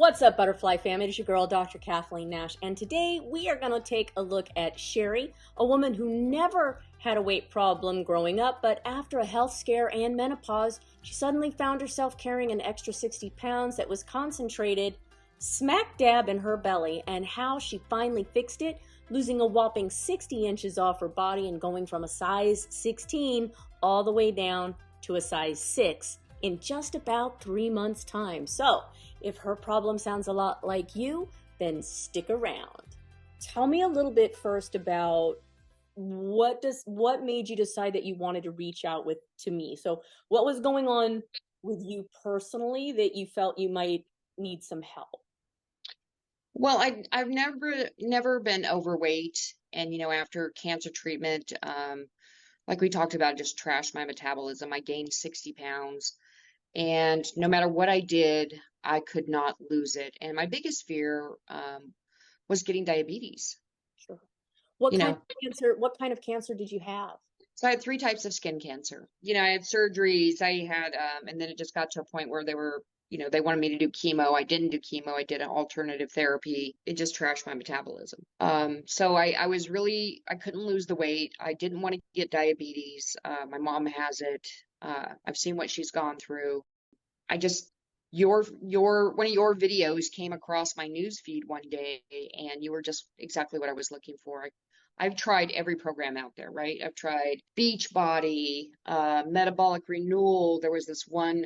What's up, Butterfly fam? It is your girl, Dr. Kathleen Nash, and today we are going to take a look at Sherri, a woman who never had a weight problem growing up, but after a health scare and menopause, she suddenly found herself carrying an extra 60 pounds that was concentrated smack dab in her belly, and how she finally fixed it, losing a whopping 60 inches off her body and going from a size 16 all the way down to a size 6 in just about 3 months' time. So, if her problem sounds a lot like you, then stick around. Tell me a little bit first about what made you decide that you wanted to reach out to me. So what was going on with you personally that you felt you might need some help? Well, I've never been overweight, and after cancer treatment, like we talked about, just trashed my metabolism. I gained 60 pounds, and no matter what I did, I could not lose it. And my biggest fear was getting diabetes. Sure. You know, What kind of cancer did you have? so I had three types of skin cancer. I had surgeries. I had, and then it just got to a point where they wanted me to do chemo. I didn't do chemo. I did an alternative therapy. It just trashed my metabolism. So I was I couldn't lose the weight. I didn't want to get diabetes. My mom has it. I've seen what she's gone through. I just, one of your videos came across my news feed one day, and you were just exactly what I was looking for. I've tried every program out there, right? I've tried Beachbody, Metabolic Renewal. There was this one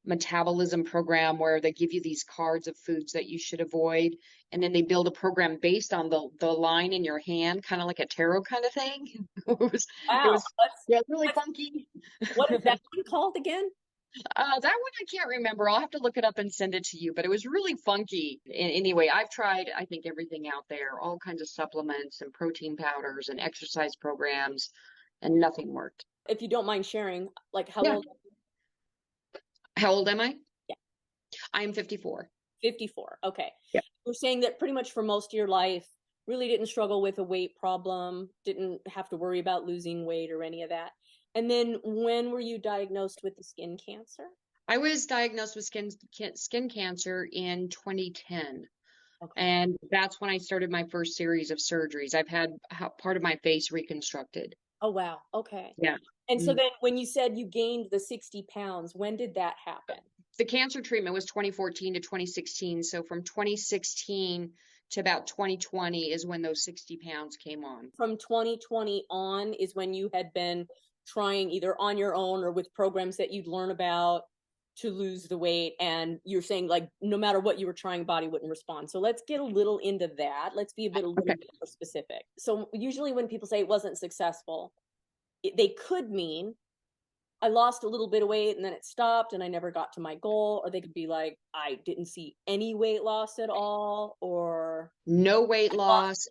metabolism program where they give you these cards of foods that you should avoid, and then they build a program based on the line in your hand, kind of like a tarot kind of thing. It Wow. was yeah, really funky. What is that one called again? That one I can't remember. I'll have to look it up and send it to you, but it was really funky. Anyway, I've tried, I think, everything out there, all kinds of supplements and protein powders and exercise programs, and nothing worked. If you don't mind sharing, like how Yeah. old? How old am I? Yeah. I am 54. 54. Okay. Yeah. You're saying that pretty much for most of your life, really didn't struggle with a weight problem, didn't have to worry about losing weight or any of that. And then when were you diagnosed with the skin cancer? I was diagnosed with skin cancer in 2010. Okay. And that's when I started my first series of surgeries. I've had part of my face reconstructed. Oh, wow. Okay. Yeah. And so Mm. then when you said you gained the 60 pounds, when did that happen? The cancer treatment was 2014 to 2016. So from 2016 to about 2020 is when those 60 pounds came on. From 2020 on is when you had been trying either on your own or with programs that you'd learn about to lose the weight, and you're saying like no matter what you were trying, body wouldn't respond. So let's get a little into that. Let's be a little Okay. bit more specific. So usually when people say it wasn't successful, they could mean I lost a little bit of weight and then it stopped and I never got to my goal, or they could be like I didn't see any weight loss at all, or No weight I lost loss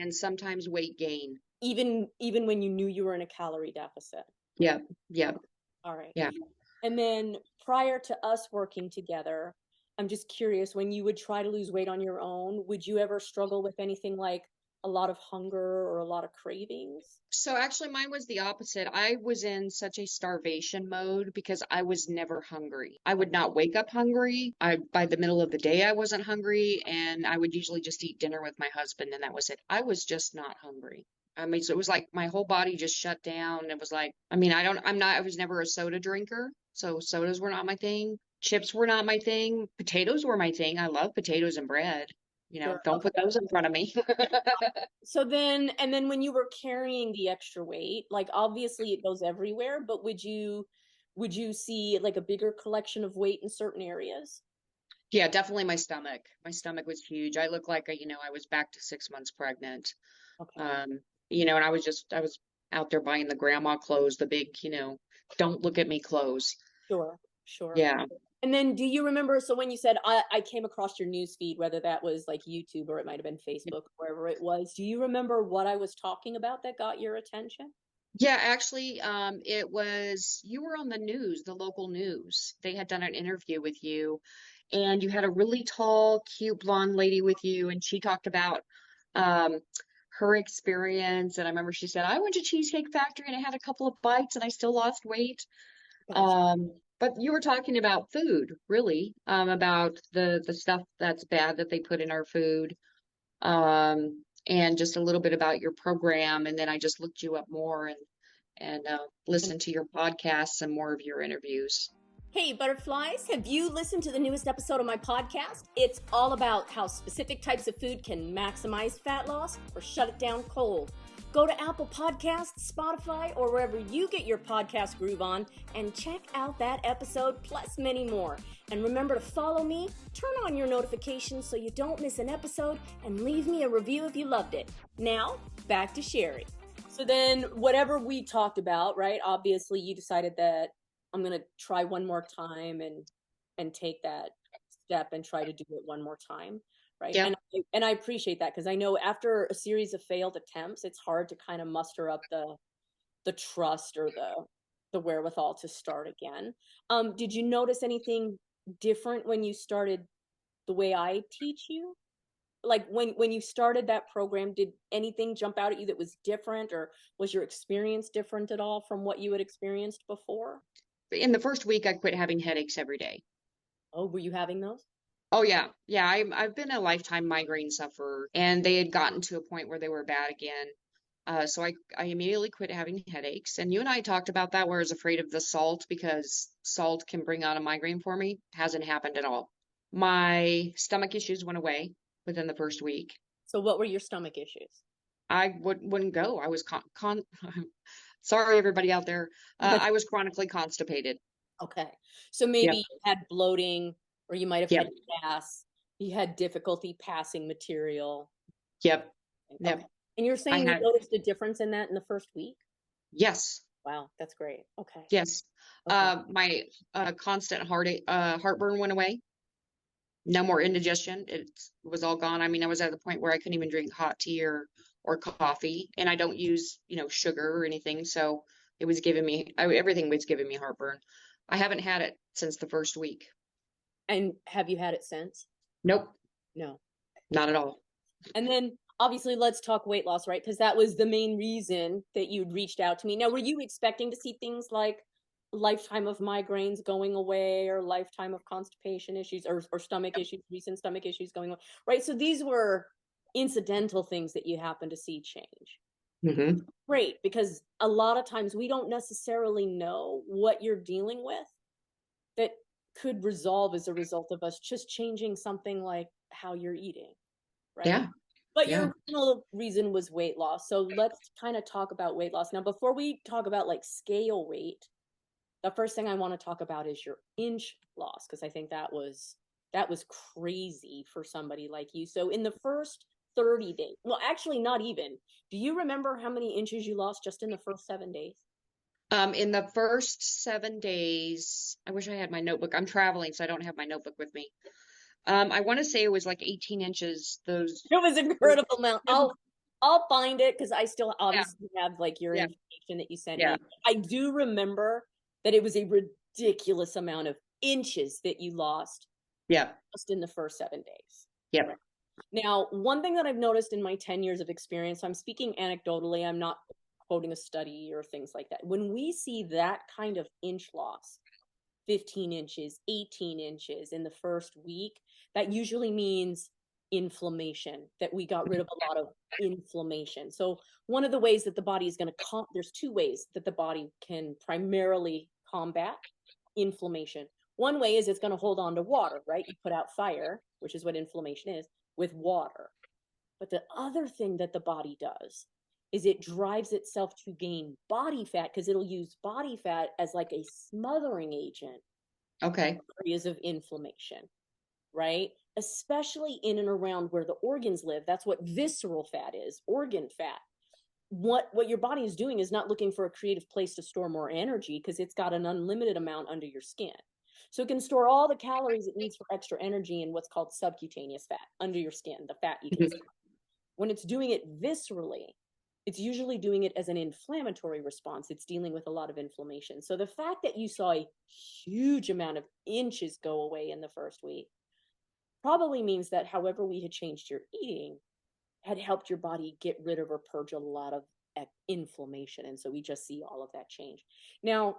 and sometimes weight gain. even when you knew you were in a calorie deficit. Yep. Yep. All right. Yeah. And then prior to us working together, I'm just curious, when you would try to lose weight on your own, would you ever struggle with anything like a lot of hunger or a lot of cravings? So actually mine was the opposite. I was in such a starvation mode because I was never hungry. I would not wake up hungry. By the middle of the day I wasn't hungry, and I would usually just eat dinner with my husband, and that was it. I was just not hungry. I mean, so it was like my whole body just shut down. It was like, I mean, I was never a soda drinker. So sodas were not my thing. Chips were not my thing. Potatoes were my thing. I love potatoes and bread. Sure. Don't Okay. put those in front of me. So then, and then when you were carrying the extra weight, like obviously it goes everywhere, but would you see like a bigger collection of weight in certain areas? Yeah, definitely my stomach. My stomach was huge. I looked like, I was back to 6 months pregnant. Okay. And I was out there buying the grandma clothes, the big, don't look at me clothes. Sure, sure. Yeah. And then do you remember, so when you said I came across your news feed, whether that was like YouTube or it might have been Facebook, wherever it was, do you remember what I was talking about that got your attention? Yeah, actually, you were on the news, the local news. They had done an interview with you, and you had a really tall, cute blonde lady with you, and she talked about um, her experience. And I remember she said, I went to Cheesecake Factory and I had a couple of bites and I still lost weight. Gotcha. But you were talking about food, really, about the stuff that's bad that they put in our food, and just a little bit about your program. And then I just looked you up more and listened to your podcasts and more of your interviews. Hey, butterflies, have you listened to the newest episode of my podcast? It's all about how specific types of food can maximize fat loss or shut it down cold. Go to Apple Podcasts, Spotify, or wherever you get your podcast groove on and check out that episode plus many more. And remember to follow me, turn on your notifications so you don't miss an episode, and leave me a review if you loved it. Now, back to Sherri. So then whatever we talked about, right? Obviously you decided that I'm going to try one more time and take that step and try to do it one more time, right? Yeah. And I appreciate that, because I know after a series of failed attempts, it's hard to kind of muster up the trust or the wherewithal to start again. Did you notice anything different when you started the way I teach you? Like when you started that program, did anything jump out at you that was different, or was your experience different at all from what you had experienced before? In the first week, I quit having headaches every day. Oh, were you having those? Oh yeah, yeah. I've been a lifetime migraine sufferer, and they had gotten to a point where they were bad again. So I immediately quit having headaches. And you and I talked about that, where I was afraid of the salt because salt can bring on a migraine for me. Hasn't happened at all. My stomach issues went away within the first week. So what were your stomach issues? I wouldn't go. I was sorry, everybody out there. I was chronically constipated. Okay. So maybe Yep, you had bloating, or you might have yep, had gas. You had difficulty passing material. yep, Okay. yep. And you're I saying you had, noticed a difference in that in the first week? yes, Wow, that's great. Okay. yes. Okay. My constant heartburn went away. No more indigestion. It was all gone. I mean, I was at the point where I couldn't even drink hot tea or coffee, and I don't use, sugar or anything. So it was giving me everything was giving me heartburn. I haven't had it since the first week. And have you had it since? Nope, No. not at all. And then obviously let's talk weight loss, right? Because that was the main reason that you'd reached out to me. Now, were you expecting to see things like lifetime of migraines going away, or lifetime of constipation issues, or stomach issues, recent stomach issues going away, right? So these were incidental things that you happen to see change. Hmm. Great, because a lot of times we don't necessarily know what you're dealing with that could resolve as a result of us just changing something like how you're eating, right? Yeah, But yeah. your original reason was weight loss. So let's kind of talk about weight loss. Now, before we talk about like scale weight, the first thing I want to talk about is your inch loss, because I think that was crazy for somebody like you. So in the first 30 days, well, actually not even. Do you remember how many inches you lost just in the first 7 days? In the first 7 days, I wish I had my notebook. I'm traveling, so I don't have my notebook with me. I want to say it was like 18 inches. It was an incredible amount. I'll find it, because I still Yeah, obviously have like your yeah, information that you sent yeah, me. I do remember that it was a ridiculous amount of inches that you lost yeah, just in the first 7 days. yeah. Now, one thing that I've noticed in my 10 years of experience, I'm speaking anecdotally, I'm not quoting a study or things like that. When we see that kind of inch loss, 15 inches, 18 inches in the first week, that usually means inflammation, that we got rid of a lot of inflammation. So one of the ways that the body is going to there's two ways that the body can primarily combat inflammation. One way is it's going to hold on to water, right? You put out fire, which is what inflammation is, with water. But the other thing that the body does is it drives itself to gain body fat, because it'll use body fat as like a smothering agent Okay. areas of inflammation, right? Especially in and around where the organs live. That's what visceral fat is, organ fat. What your body is doing is not looking for a creative place to store more energy, because it's got an unlimited amount under your skin. So it can store all the calories it needs for extra energy in what's called subcutaneous fat under your skin, the fat you can see. When it's doing it viscerally, it's usually doing it as an inflammatory response. It's dealing with a lot of inflammation. So the fact that you saw a huge amount of inches go away in the first week probably means that however we had changed your eating had helped your body get rid of or purge a lot of inflammation. And so we just see all of that change. Now,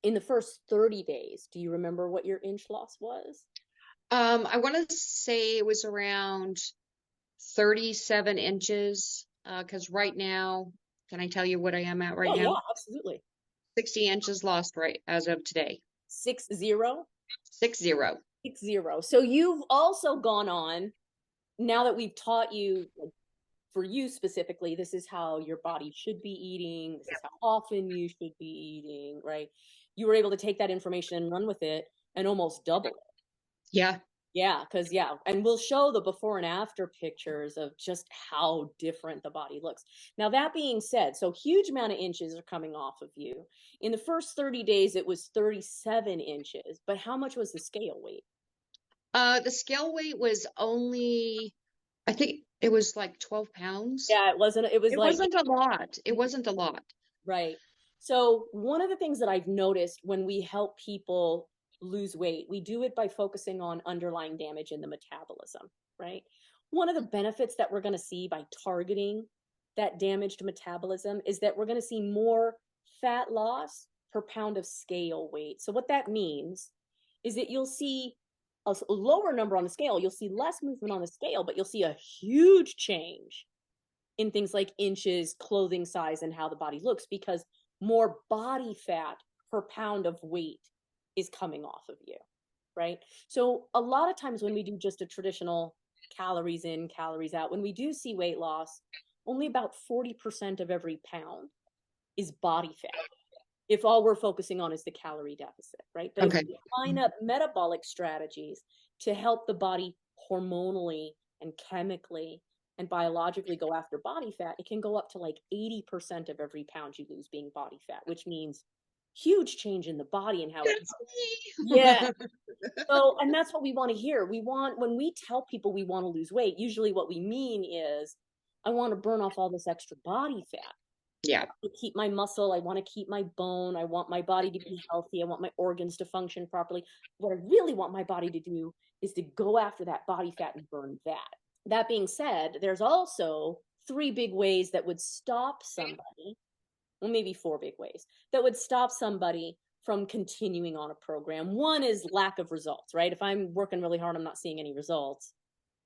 in the first 30 days, do you remember what your inch loss was? I want to say it was around 37 inches. Because right now, can I tell you what I am at right Oh, yeah, now? absolutely. 60 inches lost right as of today. 60, 60. 60. So you've also gone on, now that we've taught you, like, for you specifically, this is how your body should be eating, this is how often you should be eating, right? You were able to take that information and run with it and almost double it. Yeah. Yeah, because and we'll show the before and after pictures of just how different the body looks. Now, that being said, so huge amount of inches are coming off of you. In the first 30 days, it was 37 inches, but how much was the scale weight? The scale weight was only, I think it was like 12 pounds. Yeah, it was It like, wasn't a lot. It wasn't a lot. right. So, one of the things that I've noticed when we help people lose weight, we do it by focusing on underlying damage in the metabolism, right? One of the benefits that we're going to see by targeting that damaged metabolism is that we're going to see more fat loss per pound of scale weight. So, what that means is that you'll see a lower number on the scale, you'll see less movement on the scale, but you'll see a huge change in things like inches, clothing size, and how the body looks, because more body fat per pound of weight is coming off of you, right? So a lot of times when we do just a traditional calories in, calories out, when we do see weight loss, only about 40% of every pound is body fat, if all we're focusing on is the calorie deficit, right? But if Okay. we line up metabolic strategies to help the body hormonally and chemically and biologically go after body fat, it can go up to like 80% of every pound you lose being body fat, which means huge change in the body and how it, That's yeah. me. So, and that's what we want to hear. We want, when we tell people we want to lose weight, usually what we mean is, I want to burn off all this extra body fat Yeah. to keep my muscle. I want to keep my bone. I want my body to be healthy. I want my organs to function properly. What I really want my body to do is to go after that body fat and burn that. That being said, there's also three big ways that would stop somebody, well, maybe four big ways that would stop somebody from continuing on a program. One is lack of results, right? If I'm working really hard, I'm not seeing any results,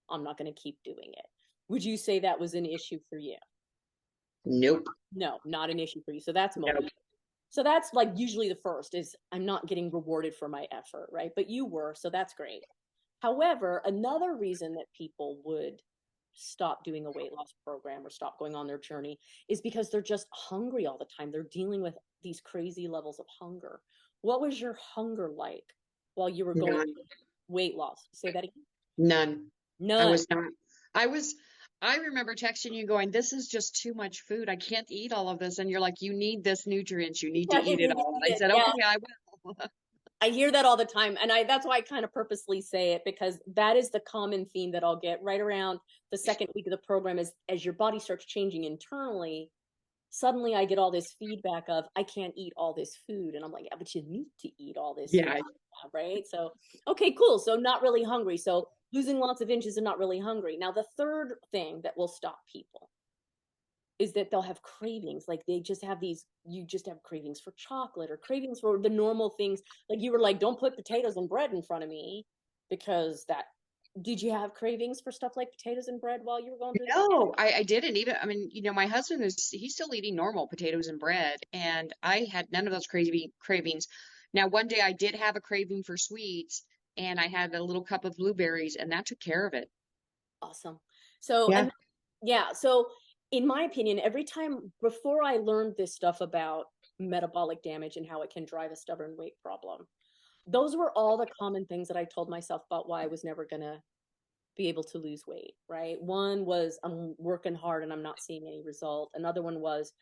I'm not going to keep doing it. Would you say that was an issue for you? Nope. No, not an issue for you. So that's Nope. motivation. So that's like usually the first is, I'm not getting rewarded for my effort, right? But you were, so that's great. However, another reason that people would stop doing a weight loss program or stop going on their journey is because they're just hungry all the time. They're dealing with these crazy levels of hunger. What was your hunger like while you were going None. weight loss? Say that again. None. I None. was not. I was, I remember texting you going, this is just too much food. I can't eat all of this. And you're like, you need this nutrients. You need to Yeah, you eat it all. need And I it. said, Yeah. okay, I will. I hear that all the time. And that's why I kind of purposely say it, because that is the common theme that I'll get right around the second week of the program is, as your body starts changing internally, suddenly I get all this feedback of, I can't eat all this food. And I'm like, yeah, but you need to eat all this food, Yeah. right? So, okay, cool. So not really hungry. So losing lots of inches and not really hungry. Now, the third thing that will stop people is that they'll have cravings. Like they just have these, you just have cravings for chocolate or cravings for the normal things. Like you were like, don't put potatoes and bread in front of me, because that, did you have cravings for stuff like potatoes and bread while you were going through the program? No, I didn't even. I mean, my husband he's still eating normal potatoes and bread, and I had none of those crazy cravings. Now, one day I did have a craving for sweets, and I had a little cup of blueberries, and that took care of it. Awesome. So, Yeah. and yeah, so in my opinion, every time before I learned this stuff about metabolic damage and how it can drive a stubborn weight problem, those were all the common things that I told myself about why I was never going to be able to lose weight, right? One was, I'm working hard and I'm not seeing any result. Another one was,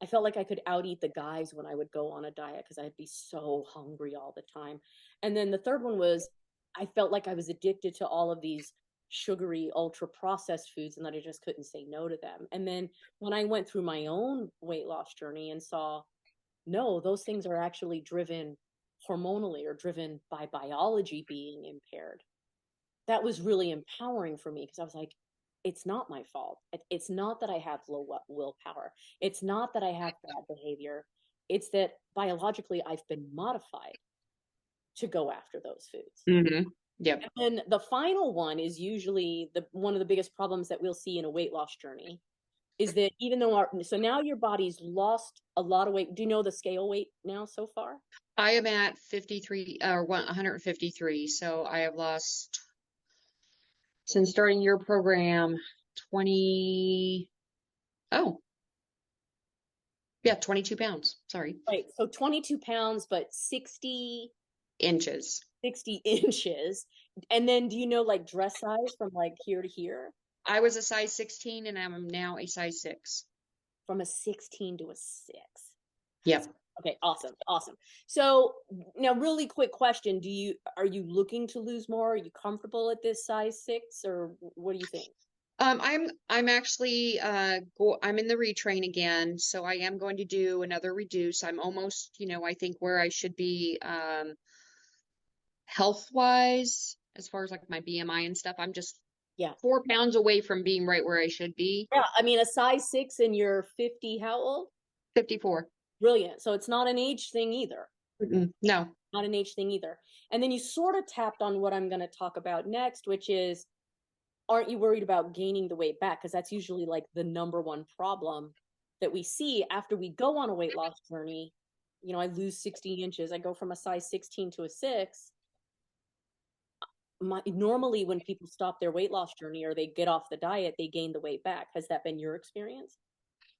I felt like I could out eat the guys when I would go on a diet because I'd be so hungry all the time. And then the third one was, I felt like I was addicted to all of these sugary, ultra processed foods and that I just couldn't say no to them. And then when I went through my own weight loss journey and saw, no, those things are actually driven hormonally or driven by biology being impaired, that was really empowering for me, because I was like, it's not my fault. It's not that I have low willpower. It's not that I have bad behavior. It's that biologically I've been modified to go after those foods. Mm-hmm. Yep. And then the final one is usually one of the biggest problems that we'll see in a weight loss journey is that even though so now your body's lost a lot of weight. Do you know the scale weight now so far? I am at 53 or 153. So I have lost since starting your program 20. Oh, yeah, 22 pounds. Sorry. Right. So 22 pounds, but 60 Inches. 60 inches. And then do you know like dress size from like here to here? I was a size 16 and I'm now a size 6. From a 16 to a 6. Yep. Okay, awesome, awesome. So now, really quick question: are you looking to lose more? Are you comfortable at this size 6, or what do you think? I'm actually I'm in the retrain again, so I am going to do another reduce. I'm almost, I think where I should be health wise, as far as like my BMI and stuff. I'm just Yeah, 4 pounds away from being right where I should be. yeah. I mean, a size 6 and you're 50. How old? 54. Brilliant. So it's not an age thing either. No. Not an age thing either. And then you sort of tapped on what I'm going to talk about next, which is, aren't you worried about gaining the weight back? Because that's usually like the number one problem that we see after we go on a weight loss journey. I lose 60 inches. I go from a size 16 to a 6. Normally, when people stop their weight loss journey or they get off the diet, they gain the weight back. Has that been your experience?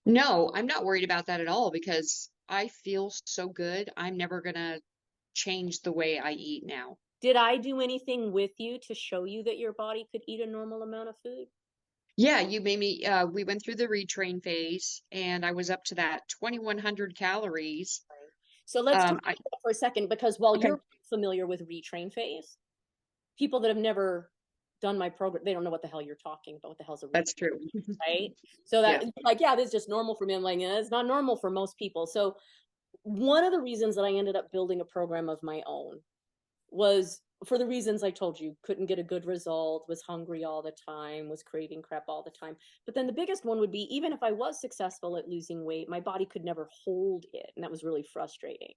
No, I'm not worried about that at all because I feel so good. I'm never gonna change the way I eat now. Did I do anything with you to show you that your body could eat a normal amount of food? Yeah, you made me, we went through the retrain phase and I was up to that 2,100 calories. Right. So let's talk I, about that for a second, because while okay, you're familiar with retrain phase, people that have never done my program, they don't know what the hell you're talking about. What the hell's a retrain, that's true. right? So Yeah. that like, yeah, this is just normal for me. I'm like, yeah, it's not normal for most people. So one of the reasons that I ended up building a program of my own was for the reasons I told you: couldn't get a good result, was hungry all the time, was craving crap all the time. But then the biggest one would be, even if I was successful at losing weight, my body could never hold it. And that was really frustrating.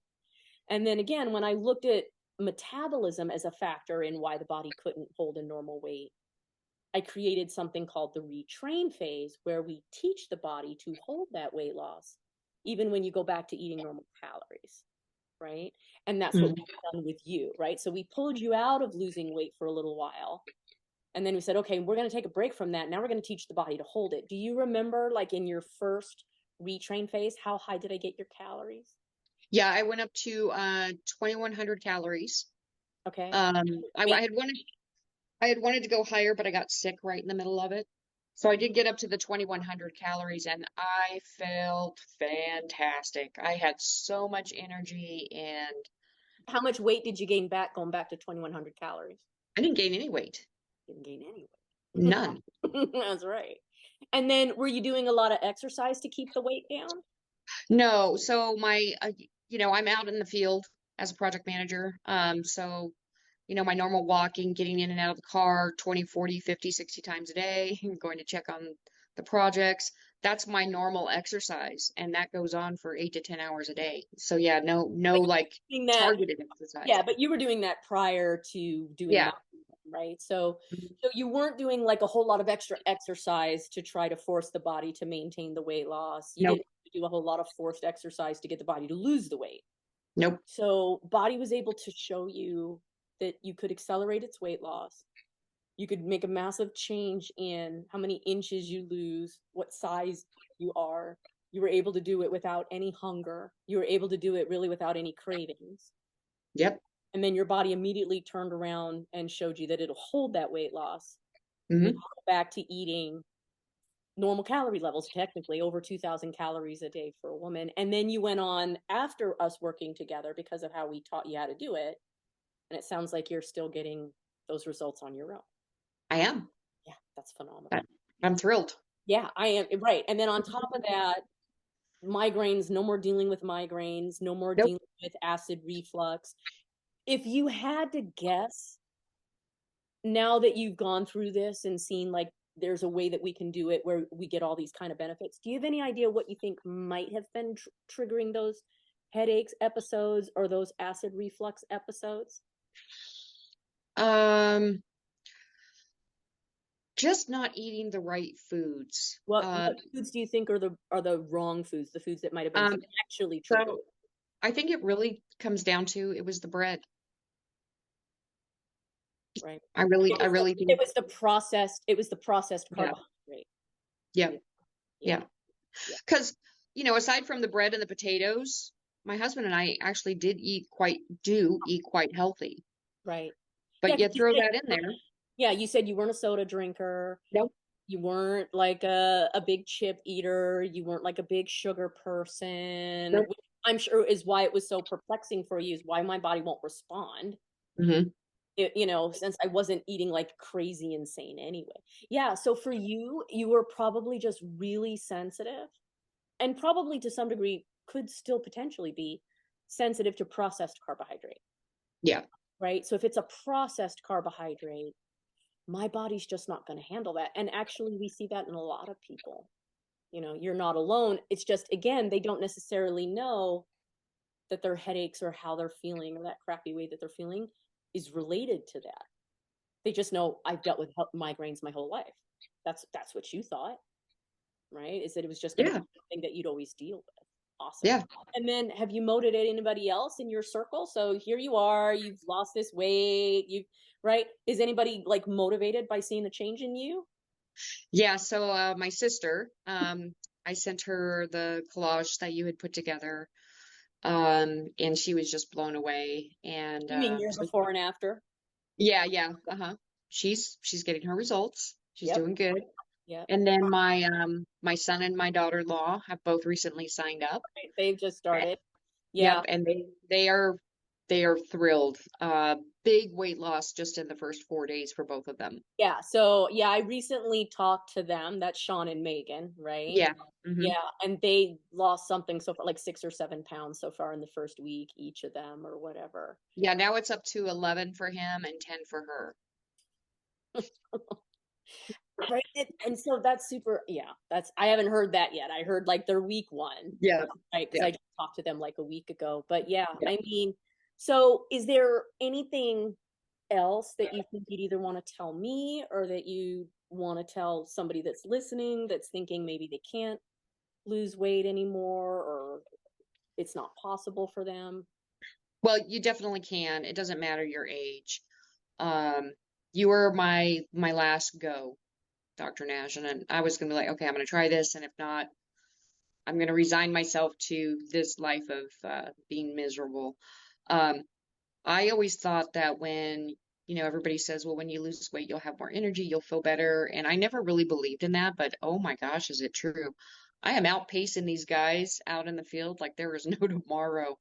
And then again, when I looked at metabolism as a factor in why the body couldn't hold a normal weight, I created something called the retrain phase, where we teach the body to hold that weight loss, even when you go back to eating normal calories, right? And that's what Mhm. we've done with you, right? So we pulled you out of losing weight for a little while. And then we said, okay, we're going to take a break from that. Now we're going to teach the body to hold it. Do you remember, like in your first retrain phase, how high did I get your calories? Yeah, I went up to 2,100 calories. Okay. I, Wait, I had wanted to go higher, but I got sick right in the middle of it. So I did get up to the 2,100 calories and I felt fantastic. I had so much energy and how much weight did you gain back going back to 2,100 calories? I didn't gain any weight. Didn't gain any None. weight. That's right. And then were you doing a lot of exercise to keep the weight down? No. So I'm out in the field as a project manager. So my normal walking, getting in and out of the car 20, 40, 50, 60 times a day, going to check on the projects. That's my normal exercise. And that goes on for 8 to 10 hours a day. So yeah, no But you like were doing that, targeted exercise. yeah, but you were doing that prior to doing Yeah. my, right? So Mhm. so you weren't doing like a whole lot of extra exercise to try to force the body to maintain the weight loss. You Nope. didn't do a whole lot of forced exercise to get the body to lose the weight. Nope. So body was able to show you that you could accelerate its weight loss. You could make a massive change in how many inches you lose, what size you are. You were able to do it without any hunger. You were able to do it really without any cravings. Yep. And then your body immediately turned around and showed you that it'll hold that weight loss. And Hmm. go back to eating normal calorie levels, technically over 2,000 calories a day for a woman. And then you went on after us working together because of how we taught you how to do it. And it sounds like you're still getting those results on your own. I am. Yeah, that's phenomenal. I- I'm thrilled. Yeah, I am. Right. And then on top of that, migraines, no more dealing with migraines, no more Nope. dealing with acid reflux. If you had to guess, now that you've gone through this and seen like there's a way that we can do it where we get all these kind of benefits, do you have any idea what you think might have been triggering those headaches episodes or those acid reflux episodes? Um, just not eating the right foods. What foods do you think are the wrong foods, the foods that might have been Um, actually triggered? so I think it really comes down to it was the bread. Right. I really It think, was the processed yeah, carbohydrate. yeah, Yeah, yeah, yeah. yeah. Because, aside from the bread and the potatoes, my husband and I actually do eat quite healthy. Right. Yeah, But 'cause you throw that in there. you said you weren't a soda drinker. Nope. You weren't like a big chip eater. You weren't like a big sugar person, Nope. which I'm sure is why it was so perplexing for you, is why my body won't respond. Hmm. Since I wasn't eating like crazy insane anyway. Yeah, so for you, you were probably just really sensitive and probably to some degree could still potentially be sensitive to processed carbohydrate, Yeah. right? So if it's a processed carbohydrate, my body's just not going to handle that. And actually, we see that in a lot of people. You're not alone. It's just, again, they don't necessarily know that their headaches or how they're feeling or that crappy way that they're feeling is related to that. They just know I've dealt with migraines my whole life. That's what you thought, right? Is that it was just a Yeah. thing that you'd always deal with. Awesome. Yeah. And then have you motivated anybody else in your circle? So here you are, you've lost this weight, you right? Is anybody like motivated by seeing the change in you? Yeah. So, my sister, I sent her the collage that you had put together. And she was just blown away. And, You mean your so before and after? yeah, yeah. Uh-huh. She's getting her results. She's Yep. doing good. Yep. And then my son and my daughter-in-law have both recently signed up. Right. They've just started. Yeah. Yep, and they are thrilled. Big weight loss just in the first 4 days for both of them. Yeah. So yeah, I recently talked to them. That's Sean and Megan, right? Yeah. Hmm. Yeah. And they lost something so far, like 6 or 7 pounds so far in the first week, each of them, or whatever. Yeah, now it's up to 11 for him and 10 for her. Right. And so that's super. Yeah. I haven't heard that yet. I heard like their week one, Yeah. right? Because Yeah. I just talked to them like a week ago. But yeah, Yeah. I mean, so is there anything else that you think you'd either want to tell me or that you want to tell somebody that's listening that's thinking maybe they can't lose weight anymore or it's not possible for them? Well, you definitely can. It doesn't matter your age. Um, you were my last go, Dr. Nash, and I was gonna be like, okay, I'm gonna try this, and if not, I'm gonna resign myself to this life of being miserable. Um, I always thought that when, everybody says, well, when you lose weight, you'll have more energy, you'll feel better. And I never really believed in that, but oh my gosh, is it true? I am outpacing these guys out in the field like there is no tomorrow.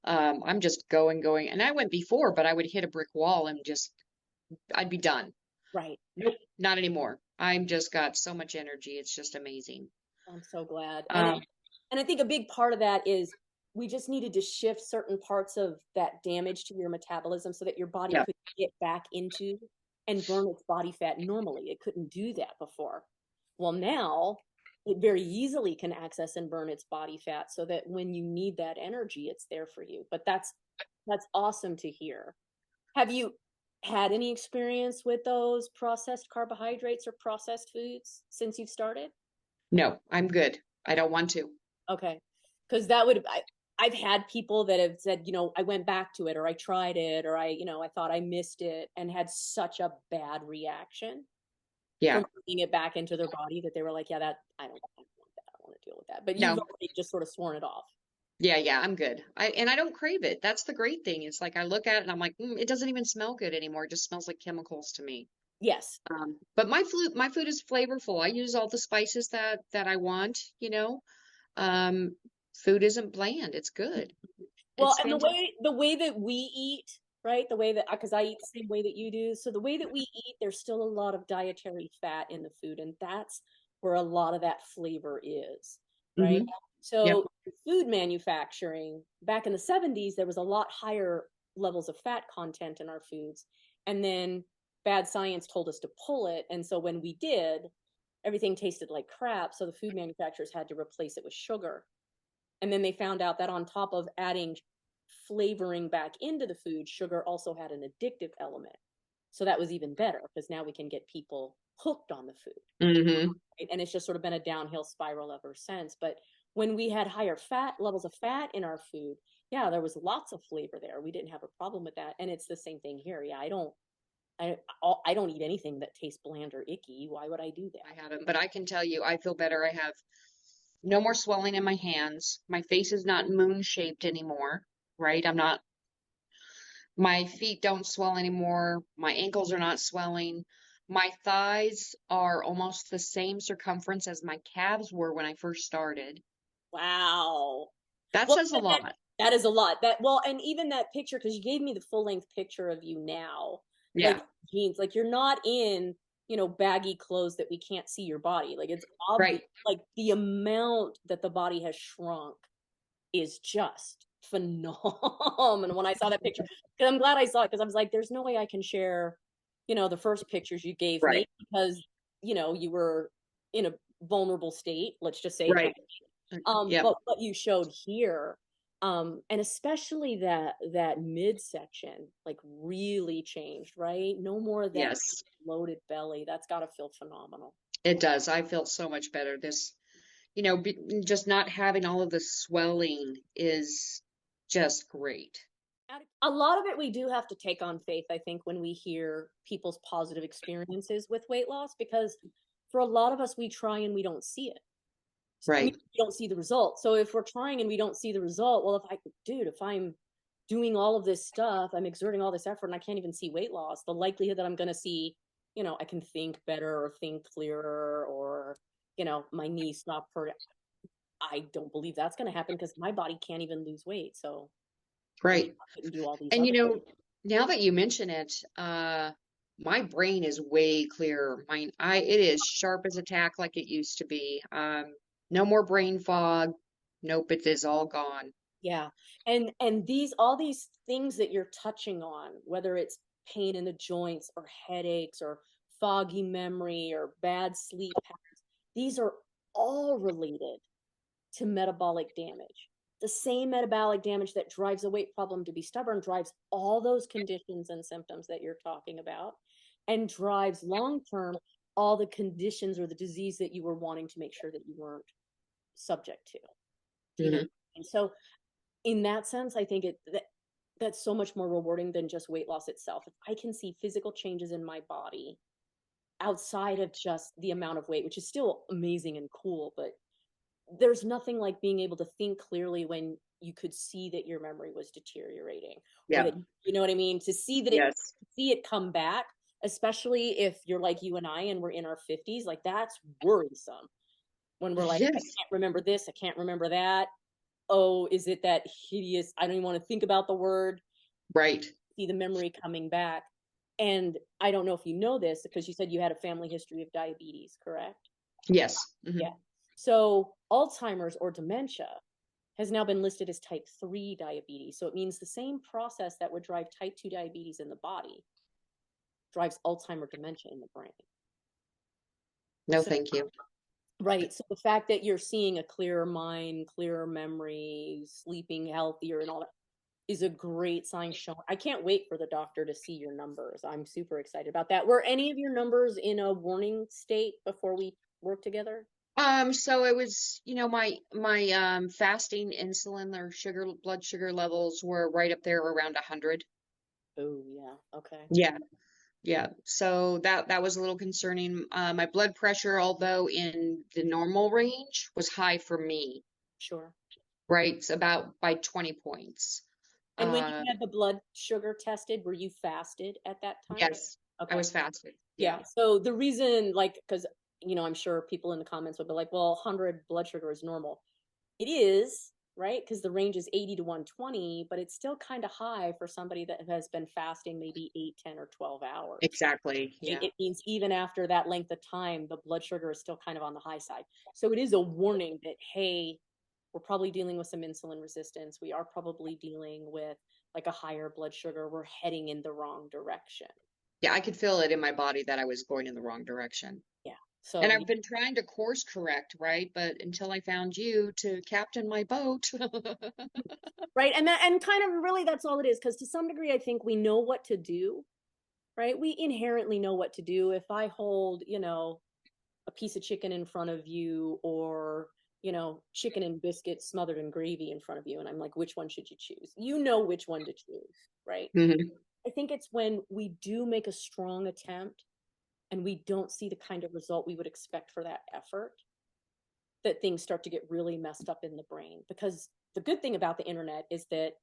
I'm just going. And I went before, but I would hit a brick wall and I'd be done. Right. Nope, not anymore. I'm just got so much energy. It's just amazing. I'm so glad. Um, And I think a big part of that is we just needed to shift certain parts of that damage to your metabolism so that your body yeah. could get back into and burn its body fat normally. It couldn't do that before. Well, now it very easily can access and burn its body fat so that when you need that energy, it's there for you. But that's awesome to hear. Have you had any experience with those processed carbohydrates or processed foods since you've started? No, I'm good. I don't want to. Okay. Because I've had people that have said, I went back to it or I tried it or I thought I missed it and had such a bad reaction Yeah. from putting it back into their body that they were like, yeah, I don't want that. I don't want to deal with that. But you've No. already just sort of sworn it off. Yeah, yeah, I'm good. I don't crave it. That's the great thing. It's like I look at it and I'm like, it doesn't even smell good anymore. It just smells like chemicals to me. Yes. But my food is flavorful. I use all the spices that I want, you know. Um, Food isn't bland. It's good. Well, It's and the fantastic. way that we eat, right? The way that because I eat the same way that you do. So the way that we eat, there's still a lot of dietary fat in the food, and that's where a lot of that flavor is, right? Hmm. Yep. So food manufacturing back in the 70s, there was a lot higher levels of fat content in our foods, and then bad science told us to pull it, and so when we did, everything tasted like crap. So the food manufacturers had to replace it with sugar. And then they found out that on top of adding flavoring back into the food, sugar also had an addictive element. So that was even better because now we can get people hooked on the food. Mm-hmm. Right? And it's just sort of been a downhill spiral ever since. But when we had higher fat levels of fat in our food, yeah, there was lots of flavor there. We didn't have a problem with that. And it's the same thing here. Yeah, I don't eat anything that tastes bland or icky. Why would I do I that? haven't, but I can tell you, I feel better. I have no more swelling in my hands. My face is not moon shaped anymore, right? My feet don't swell anymore. My ankles are not swelling. My thighs are almost the same circumference as my calves were when I first started. Wow. That Well, says a lot. that is a lot. That well, and even that picture because you gave me the full length picture of you now, like Yeah, jeans, like you're not in baggy clothes that we can't see your body. Like it's obvious, right, like the amount that the body has shrunk is just phenomenal. When I saw that picture, because I'm glad I saw it because I was like, there's no way I can share, the first pictures you gave me right, because you were in a vulnerable state. Let's just say right. Yep. but what you showed here, and especially that midsection, like really changed, right? No more of that Yes, bloated belly. That's got to feel phenomenal. it does. I feel so much better. Just not having all of the swelling is just great. A lot of it we do have to take on faith, I think, when we hear people's positive experiences with weight loss, because for a lot of us, we try and we don't see it. I mean, Right, we don't see the result. So if we're trying and we don't see the result, well, if I'm doing all of this stuff, I'm exerting all this effort and I can't even see weight loss, the likelihood that I'm going to see, I can think better or think clearer or, my knees stop hurting. I don't believe that's going to happen because my body can't even lose weight. So right. I couldn't do all these And other. now that you mention it, my brain is way clearer. It is sharp as a tack like it used to be. No more brain fog. Nope, it is all gone. Yeah. And these all these things that you're touching on, whether it's pain in the joints or headaches or foggy memory or bad sleep patterns, these are all related to metabolic damage. The same metabolic damage that drives a weight problem to be stubborn drives all those conditions and symptoms that you're talking about and drives long term all the conditions or the disease that you were wanting to make sure that you weren't subject to. Do you know? Hmm. And so in that sense, I think that's so much more rewarding than just weight loss itself. If I can see physical changes in my body outside of just the amount of weight, which is still amazing and cool, but there's nothing like being able to think clearly when you could see that your memory was deteriorating or Yeah. that you know what I mean, to Yes. see it come back, especially if you're like you and I and we're in our 50s, like that's worrisome when we're like, I Yes. can't remember this, I can't remember that. Oh, is it that hideous? I don't even want to think about the word, Right. see the memory coming back. And I don't know if you know this because you said you had a family history of diabetes, correct? Yes. Hmm. Yeah. So Alzheimer's or dementia has now been listed as type 3 diabetes. So it means the same process that would drive type 2 diabetes in the body drives Alzheimer dementia in the brain. No, So, thank you. right. So the fact that you're seeing a clearer mind, clearer memory, sleeping healthier, and all that is a great sign showing. I can't wait for the doctor to see your numbers. I'm super excited about that. Were any of your numbers in a warning state before we worked together? So it was, my fasting insulin or blood sugar levels were right up there around 100. Oh, yeah. Okay. Yeah. Yeah, so that was a little concerning. My blood pressure, although in the normal range, was high for me, Sure. right? It's about by 20 points. And when Uh, you had the blood sugar tested, were you fasted at that time? yes, I Okay. was fasted. Yeah. Yeah. So the reason, like, because, I'm sure people in the comments would be like, well, 100 blood sugar is normal. It is, right? Because the range is 80 to 120, but it's still kind of high for somebody that has been fasting maybe 8, 10, or 12 hours. Exactly. Yeah. It means even after that length of time, the blood sugar is still kind of on the high side. So it is a warning that, hey, we're probably dealing with some insulin resistance. We are probably dealing with like a higher blood sugar. We're heading in the wrong direction. Yeah, I could feel it in my body that I was going in the wrong direction. Yeah. And So, I've been trying to course correct, right? But until I found you to captain my boat. right. And kind of really that's all it is. Because to some degree, I think we know what to do, right? We inherently know what to do. If I hold, a piece of chicken in front of you, or chicken and biscuits smothered in gravy in front of you, and I'm like, which one should you choose? You know which one to choose, right? Mhm. I think it's when we do make a strong attempt and we don't see the kind of result we would expect for that effort, that things start to get really messed up in the brain. Because the good thing about the internet is that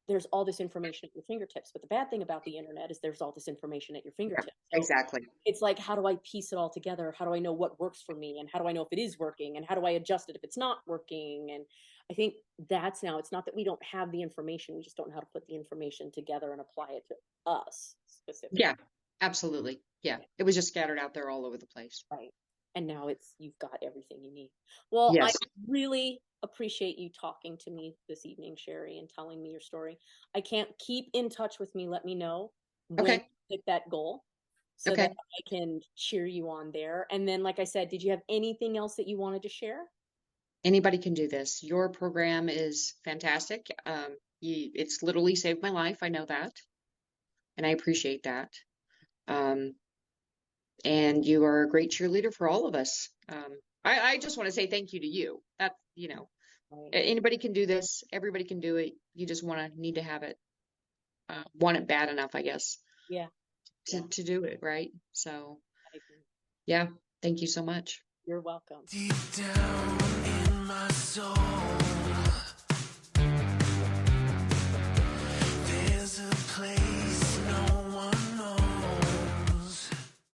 there's all this information at your fingertips, but the bad thing about the internet is there's all this information at your Yeah, fingertips. So exactly. it's like, how do I piece it all together? How do I know what works for me? And how do I know if it is working? And how do I adjust it if it's not working? And I think that's now, it's not that we don't have the information, we just don't know how to put the information together and apply it to us specifically. Yeah, absolutely. Yeah. It was just scattered out there all over the place. Right. And now you've got everything you need. Well, I Yes. really appreciate you talking to me this evening, Sherri, and telling me your story. I can't keep in touch with me. Let me know when Okay. you hit that goal so that Okay. I can cheer you on there. And then, like I said, did you have anything else that you wanted to share? Anybody can do this. Your program is fantastic. It's literally saved my life. I know that, and I appreciate that. Um, and you are a great cheerleader for all of us. I just want to say thank you to you. That, Right. anybody can do this. Everybody can do it. You just need to have it, want it bad enough, I guess, Yeah. to, Yeah. to do it, right? So, I agree. yeah, thank you so much. You're welcome. Deep down in my soul,